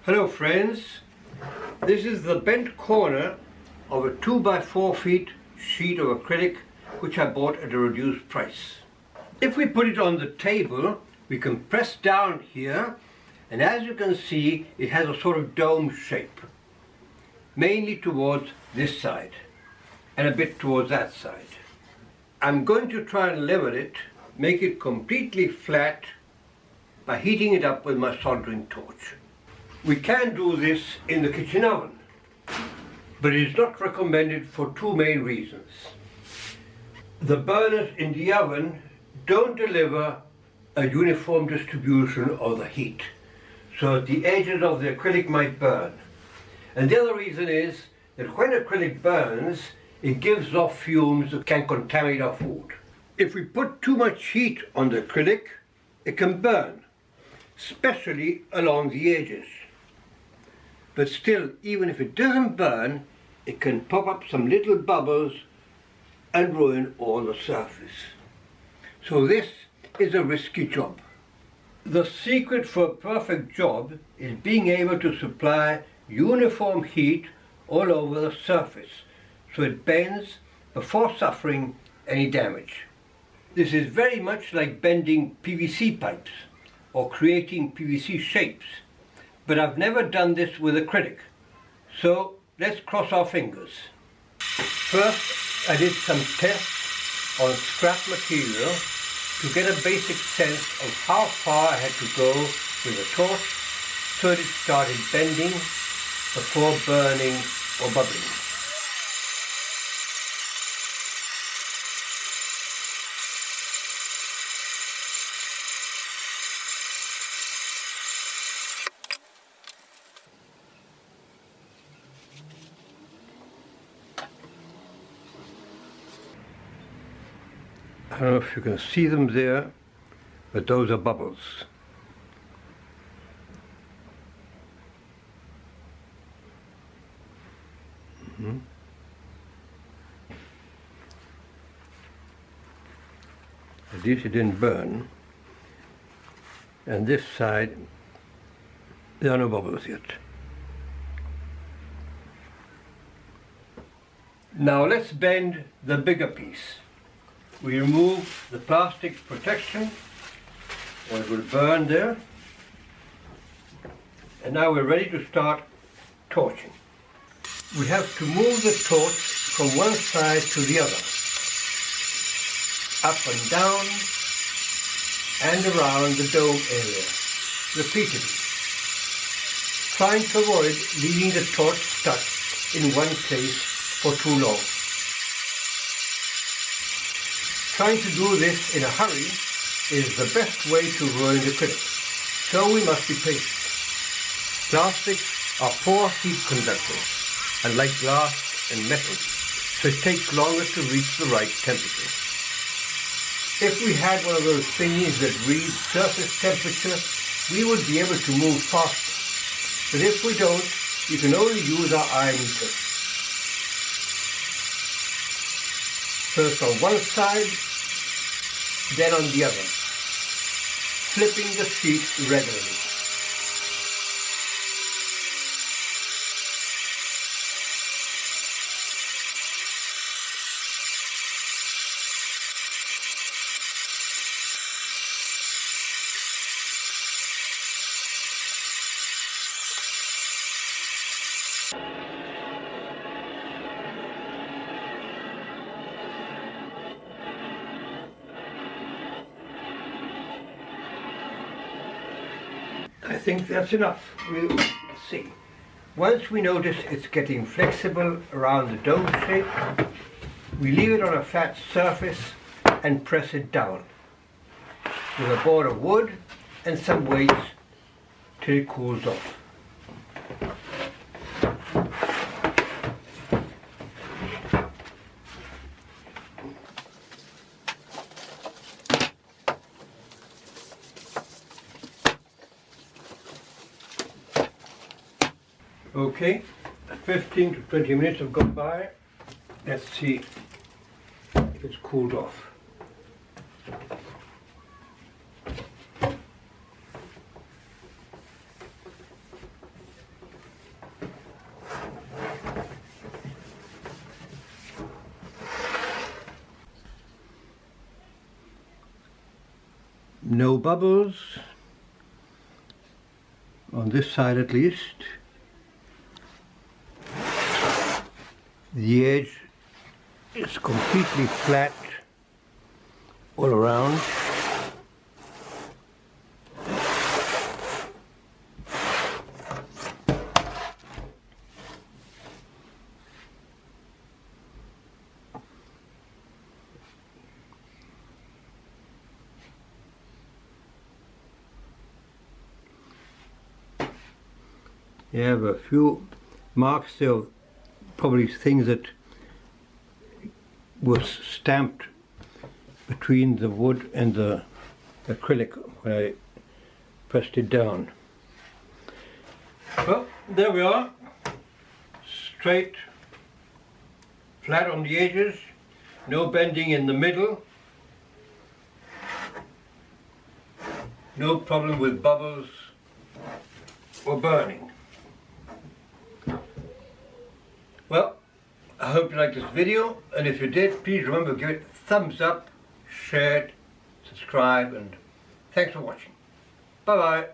Hello friends, this is the bent corner of a 2 by 4 feet sheet of acrylic which I bought at a reduced price. If we put it on the table, we can press down here, and as you can see it has a sort of dome shape, mainly towards this side and a bit towards that side. I'm going to try and level it, make it completely flat by heating it up with my soldering torch. We can do this in the kitchen oven, but it is not recommended for two main reasons. The burners in the oven don't deliver a uniform distribution of the heat, so the edges of the acrylic might burn. And the other reason is that when acrylic burns, it gives off fumes that can contaminate our food. If we put too much heat on the acrylic, it can burn, especially along the edges. But still, even if it doesn't burn, it can pop up some little bubbles and ruin all the surface. So this is a risky job. The secret for a perfect job is being able to supply uniform heat all over the surface, so it bends before suffering any damage. This is very much like bending PVC pipes or creating PVC shapes. But I've never done this with acrylic, so let's cross our fingers. First, I did some tests on scrap material to get a basic sense of how far I had to go with the torch so that it started bending before burning or bubbling. I don't know if you can see them there, but those are bubbles. At least it didn't burn. And this side, there are no bubbles yet. Now let's bend the bigger piece. We remove the plastic protection, or it will burn there. And now we're ready to start torching. We have to move the torch from one side to the other, up and down and around the dome area, repeatedly, trying to avoid leaving the torch stuck in one place for too long. Trying to do this in a hurry is the best way to ruin acrylic, so we must be patient. Plastics are poor heat conductors, unlike glass and metal, so it takes longer to reach the right temperature. If we had one of those thingies that reads surface temperature, we would be able to move faster. But if we don't, we can only use our eye meter. First on one side, then on the other, flipping the sheet regularly. I think that's enough. We'll see. Once we notice it's getting flexible around the dome shape, we leave it on a flat surface and press it down with a board of wood and some weights till it cools off. Okay, 15 to 20 minutes have gone by. Let's see if it's cooled off. no bubbles on this side at least. The edge is completely flat all around. You have a few marks there of probably things that were stamped between the wood and the acrylic when I pressed it down. Well, there we are. Straight, flat on the edges, no bending in the middle, no problem with bubbles or burning. Well, I hope you liked this video, and if you did, please remember to give it a thumbs up, share it, subscribe, and thanks for watching. Bye bye.